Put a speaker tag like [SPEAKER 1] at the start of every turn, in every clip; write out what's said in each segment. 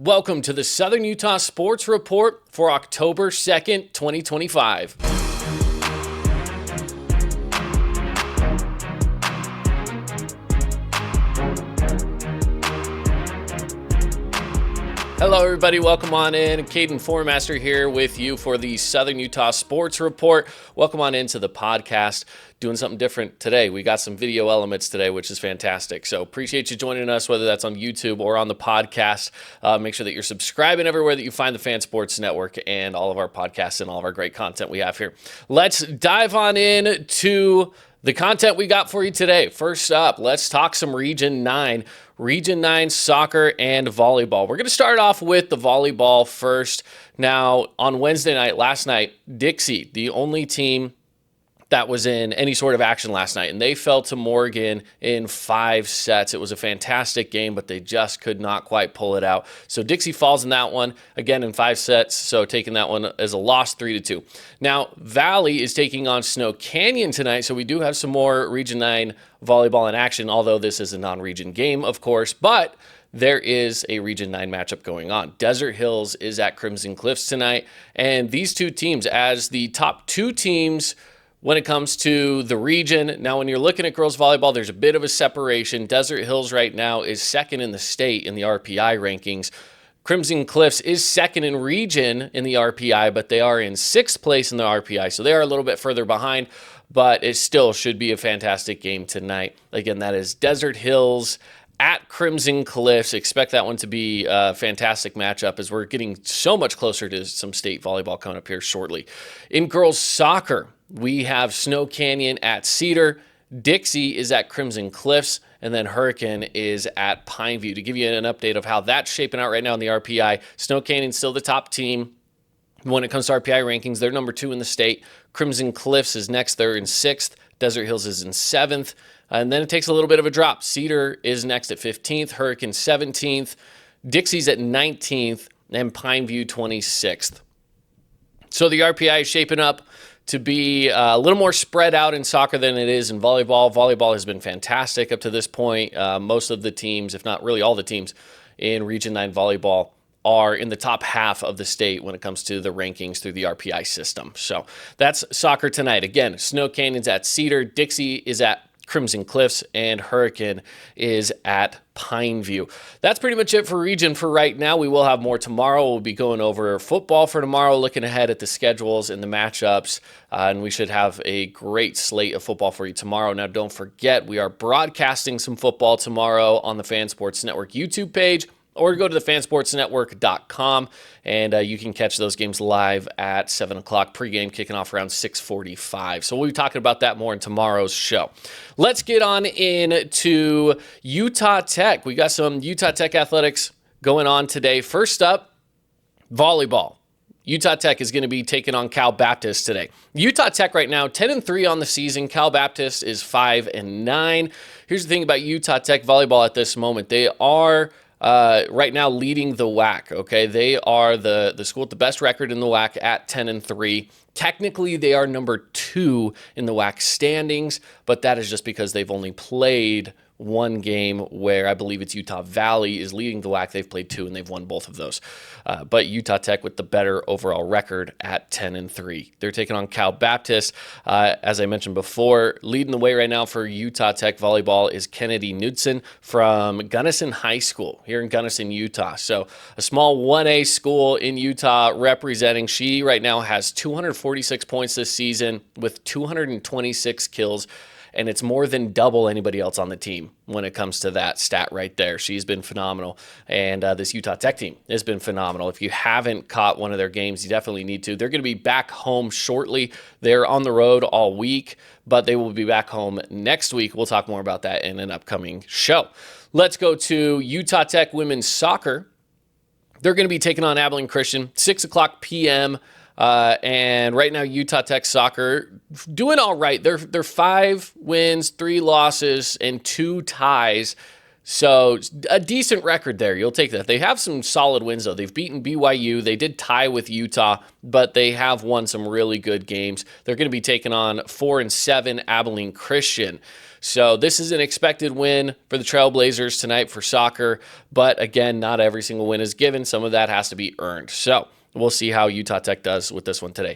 [SPEAKER 1] Welcome to the Southern Utah Sports Report for October 2nd, 2025. Hello, everybody. Welcome on in. Caden Formaster here with you for the Southern Utah Sports Report. Welcome on into the podcast. Doing something different today. We got some video elements today, which is fantastic. So appreciate you joining us, whether that's on YouTube or on the podcast. Make sure that you're subscribing everywhere that you find the Fan Sports Network and all of our podcasts and all of our great content we have here. Let's dive on in to the content we got for you today. First up, let's talk some Region 9 soccer and volleyball. We're going to start off with the volleyball first. Now, on Wednesday night, last night, Dixie, the only team that was in any sort of action last night, and they fell to Morgan in 5 sets. It was a fantastic game, but they just could not quite pull it out. So Dixie falls in that one, again in 5 sets, so taking that one as a loss 3-2. Now, Valley is taking on Snow Canyon tonight, so we do have some more Region 9 volleyball in action, although this is a non-region game, of course, but there is a Region 9 matchup going on. Desert Hills is at Crimson Cliffs tonight, and these two teams, as the top 2 teams when it comes to the region. Now, when you're looking at girls volleyball, there's a bit of a separation. Desert Hills right now is second in the state in the RPI rankings. Crimson Cliffs is second in region in the RPI, but they are in 6th place in the RPI, so they are a little bit further behind, but it still should be a fantastic game tonight. Again, that is Desert Hills at Crimson Cliffs. Expect that one to be a fantastic matchup as we're getting so much closer to some state volleyball coming up here shortly. In girls soccer, we have Snow Canyon at Cedar, Dixie is at Crimson Cliffs, and then Hurricane is at Pineview. To give you an update of how that's shaping out right now in the RPI, Snow Canyon's still the top team. When it comes to RPI rankings, they're number 2 in the state. Crimson Cliffs is next. They're in 6th. Desert Hills is in 7th. And then it takes a little bit of a drop. Cedar is next at 15th. Hurricane 17th. Dixie's at 19th. And Pineview 26th. So the RPI is shaping up to be a little more spread out in soccer than it is in volleyball. Volleyball has been fantastic up to this point. Most of the teams, if not really all the teams in Region 9 volleyball, are in the top half of the state when it comes to the rankings through the RPI system. So that's soccer tonight. Again, Snow Canyon's at Cedar, Dixie is at Crimson Cliffs, and Hurricane is at Pineview. That's pretty much it for region for right now. We will have more tomorrow. We'll be going over football for tomorrow, looking ahead at the schedules and the matchups, and we should have a great slate of football for you tomorrow. Now, don't forget, we are broadcasting some football tomorrow on the Fan Sports Network YouTube page, or go to thefansportsnetwork.com, and you can catch those games live at 7 o'clock, pregame kicking off around 6:45. So we'll be talking about that more in tomorrow's show. Let's get on into Utah Tech. We got some Utah Tech athletics going on today. First up, volleyball. Utah Tech is going to be taking on Cal Baptist today. Utah Tech right now, 10-3 on the season. Cal Baptist is 5-9. Here's the thing about Utah Tech volleyball at this moment. They are right now leading the WAC, okay? They are the school with the best record in the WAC at 10-3. Technically, they are number 2 in the WAC standings, but that is just because they've only played one game where I believe it's Utah Valley is leading the WAC. They've played 2 and they've won both of those. But Utah Tech with the better overall record at 10-3. They're taking on Cal Baptist. As I mentioned before, leading the way right now for Utah Tech volleyball is Kennedi Knudsen from Gunnison High School here in Gunnison, Utah. So a small 1A school in Utah representing. She right now has 246 points this season with 226 kills. And it's more than double anybody else on the team when it comes to that stat right there. She's been phenomenal. And this Utah Tech team has been phenomenal. If you haven't caught one of their games, you definitely need to. They're going to be back home shortly. They're on the road all week, but they will be back home next week. We'll talk more about that in an upcoming show. Let's go to Utah Tech women's soccer. They're going to be taking on Abilene Christian, 6 o'clock p.m., and right now, Utah Tech soccer doing all right. They're 5 wins, 3 losses, and 2 ties. So a decent record there. You'll take that. They have some solid wins, though. They've beaten BYU. They did tie with Utah, but they have won some really good games. They're going to be taking on 4-7 Abilene Christian. So this is an expected win for the Trailblazers tonight for soccer. But again, not every single win is given. Some of that has to be earned. So we'll see how Utah Tech does with this one today.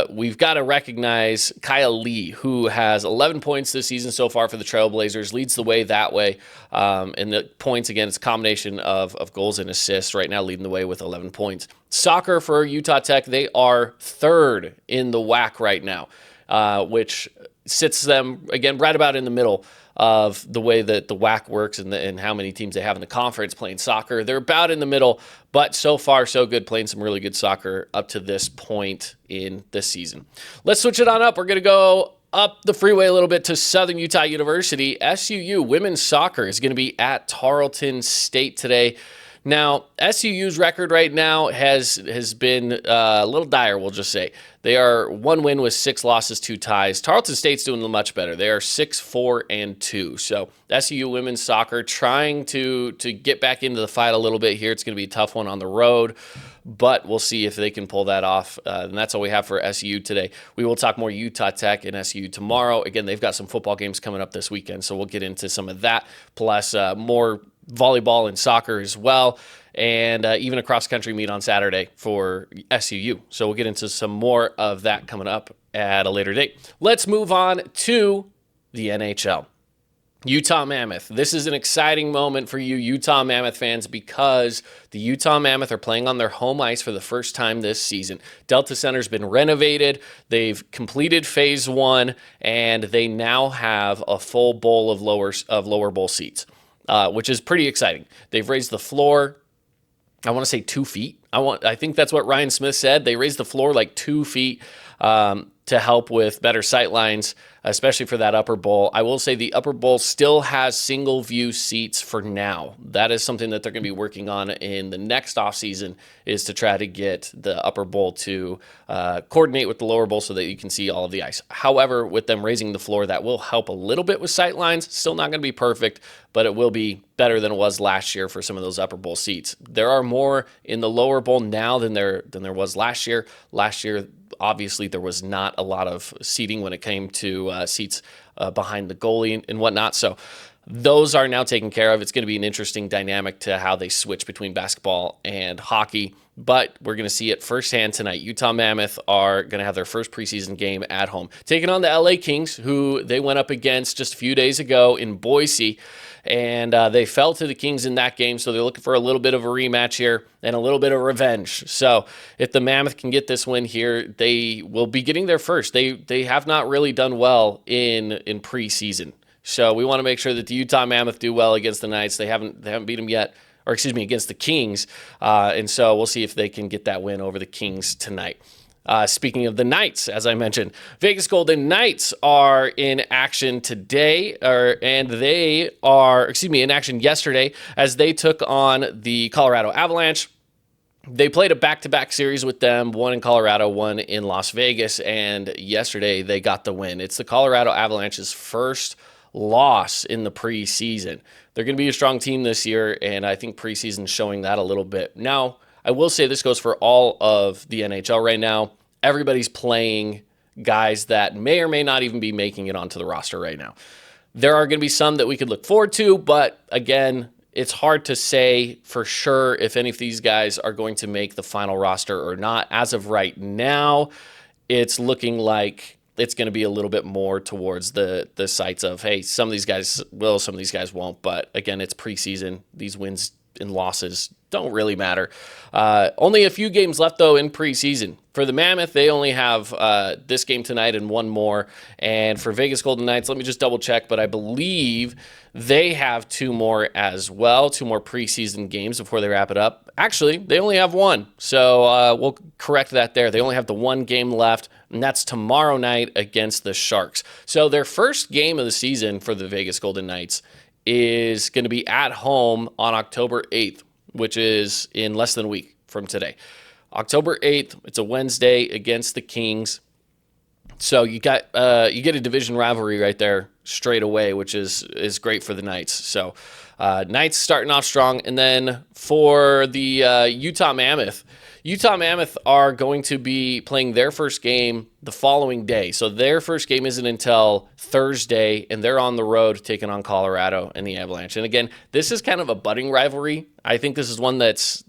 [SPEAKER 1] We've got to recognize Kyah, who has 11 points this season so far for the Trailblazers, leads the way that way. And the points, again, it's a combination of goals and assists. Right now, leading the way with 11 points. Soccer for Utah Tech, they are third in the WAC right now, which sits them, again, right about in the middle of the way that the WAC works and how many teams they have in the conference playing soccer. They're about in the middle, but so far so good, playing some really good soccer up to this point in this season. Let's switch it on up. We're going to go up the freeway a little bit to Southern Utah University. SUU women's soccer is going to be at Tarleton State today. Now, SUU's record right now has been a little dire, we'll just say. They are 1 win with 6 losses, 2 ties. Tarleton State's doing much better. They are 6-4-2. So SUU women's soccer trying to get back into the fight a little bit here. It's going to be a tough one on the road, but we'll see if they can pull that off. And that's all we have for SUU today. We will talk more Utah Tech and SUU tomorrow. Again, they've got some football games coming up this weekend, so we'll get into some of that, plus more volleyball and soccer as well, and even a cross-country meet on Saturday for SUU. So we'll get into some more of that coming up at a later date. Let's move on to the NHL. Utah Mammoth. This is an exciting moment for you Utah Mammoth fans because the Utah Mammoth are playing on their home ice for the first time this season. Delta Center's been renovated. They've completed phase 1, and they now have a full bowl of lower bowl seats. Which is pretty exciting. They've raised the floor, I want to say 2 feet. I think that's what Ryan Smith said. They raised the floor like 2 feet to help with better sight lines, especially for that upper bowl. I will say the upper bowl still has single view seats for now. That is something that they're going to be working on in the next offseason, is to try to get the upper bowl to coordinate with the lower bowl so that you can see all of the ice. However, with them raising the floor, that will help a little bit with sight lines. Still not going to be perfect, but it will be better than it was last year for some of those upper bowl seats. There are more in the lower bowl now than there was last year. Last year, obviously, there was not a lot of seating when it came to seats behind the goalie and whatnot. So those are now taken care of. It's going to be an interesting dynamic to how they switch between basketball and hockey, but we're going to see it firsthand tonight. Utah Mammoth are going to have their first preseason game at home, taking on the LA Kings, who they went up against just a few days ago in Boise, and they fell to the Kings in that game, so they're looking for a little bit of a rematch here and a little bit of revenge. So if the Mammoth can get this win here, they will be getting their first. They have not really done well in preseason. So we want to make sure that the Utah Mammoth do well against the Knights. They haven't beat them yet, or excuse me, against the Kings. And so we'll see if they can get that win over the Kings tonight. Speaking of the Knights, as I mentioned, Vegas Golden Knights are in action today, in action yesterday as they took on the Colorado Avalanche. They played a back-to-back series with them, one in Colorado, one in Las Vegas, and yesterday they got the win. It's the Colorado Avalanche's first loss in the preseason. They're going to be a strong team this year, and I think preseason's showing that a little bit. Now, I will say this goes for all of the NHL right now. Everybody's playing guys that may or may not even be making it onto the roster right now. There are going to be some that we could look forward to, but again, it's hard to say for sure if any of these guys are going to make the final roster or not. As of right now, it's looking like it's going to be a little bit more towards the sights of, hey, some of these guys will, some of these guys won't. But again, it's preseason. These wins and losses don't really matter. Only a few games left, though, in preseason. For the Mammoth, they only have this game tonight and one more. And for Vegas Golden Knights, let me just double check, but I believe they have 2 more as well, 2 more preseason games before they wrap it up. Actually, they only have 1, so we'll correct that there. They only have the 1 game left, and that's tomorrow night against the Sharks. So their first game of the season for the Vegas Golden Knights is going to be at home on October 8th, which is in less than a week from today. October 8th, it's a Wednesday against the Kings. So you get a division rivalry right there straight away, which is great for the Knights. So Knights starting off strong. And then for the Utah Mammoth are going to be playing their first game the following day. So their first game isn't until Thursday, and they're on the road taking on Colorado and the Avalanche. And again, this is kind of a budding rivalry. I think this is one that's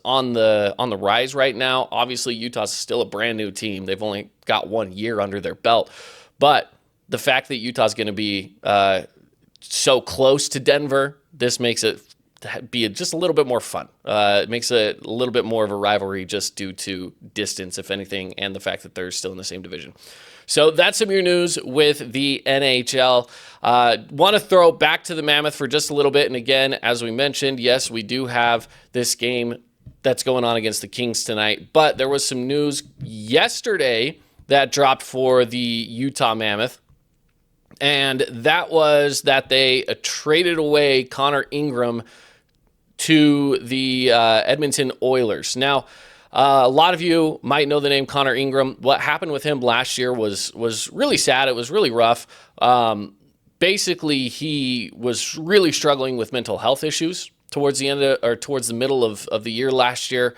[SPEAKER 1] on the rise right now. Obviously, Utah's still a brand new team. They've only got 1 year under their belt. But the fact that Utah's going to be so close to Denver, this makes it be just a little bit more fun. It makes it a little bit more of a rivalry just due to distance, if anything, and the fact that they're still in the same division. So that's some of your news with the NHL. Want to throw back to the Mammoth for just a little bit. And again, as we mentioned, yes, we do have this game that's going on against the Kings tonight. But there was some news yesterday that dropped for the Utah Mammoth. And that was that they traded away Connor Ingram to the Edmonton Oilers. Now, a lot of you might know the name Connor Ingram. What happened with him last year was really sad. It was really rough. Basically, he was really struggling with mental health issues towards the middle of the year last year,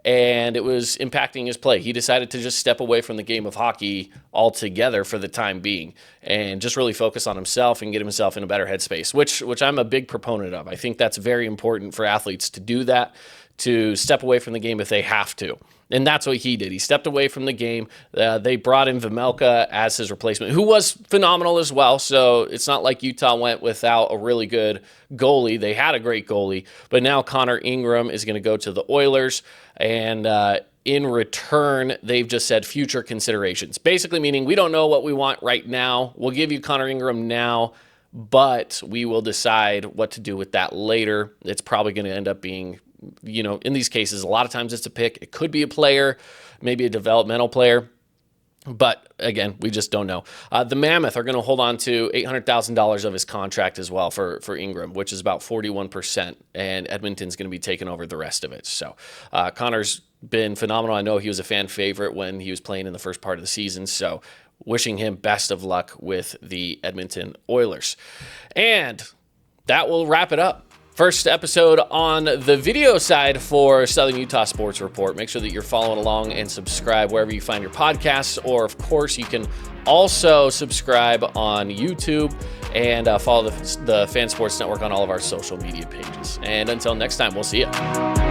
[SPEAKER 1] and it was impacting his play. He decided to just step away from the game of hockey altogether for the time being and just really focus on himself and get himself in a better headspace, which I'm a big proponent of. I think that's very important for athletes to do that, to step away from the game if they have to. And that's what he did. He stepped away from the game. They brought in Vejmelka as his replacement, who was phenomenal as well. So it's not like Utah went without a really good goalie. They had a great goalie. But now Connor Ingram is going to go to the Oilers. And in return, they've just said future considerations. Basically meaning we don't know what we want right now. We'll give you Connor Ingram now, but we will decide what to do with that later. It's probably going to end up being, in these cases, a lot of times it's a pick. It could be a player, maybe a developmental player. But again, we just don't know. The Mammoth are going to hold on to $800,000 of his contract as well for Ingram, which is about 41%. And Edmonton's going to be taking over the rest of it. So Connor's been phenomenal. I know he was a fan favorite when he was playing in the first part of the season. So wishing him best of luck with the Edmonton Oilers. And that will wrap it up. First episode on the video side for Southern Utah Sports Report. Make sure that you're following along and subscribe wherever you find your podcasts. Or, of course, you can also subscribe on YouTube and follow the Fan Sports Network on all of our social media pages. And until next time, we'll see you.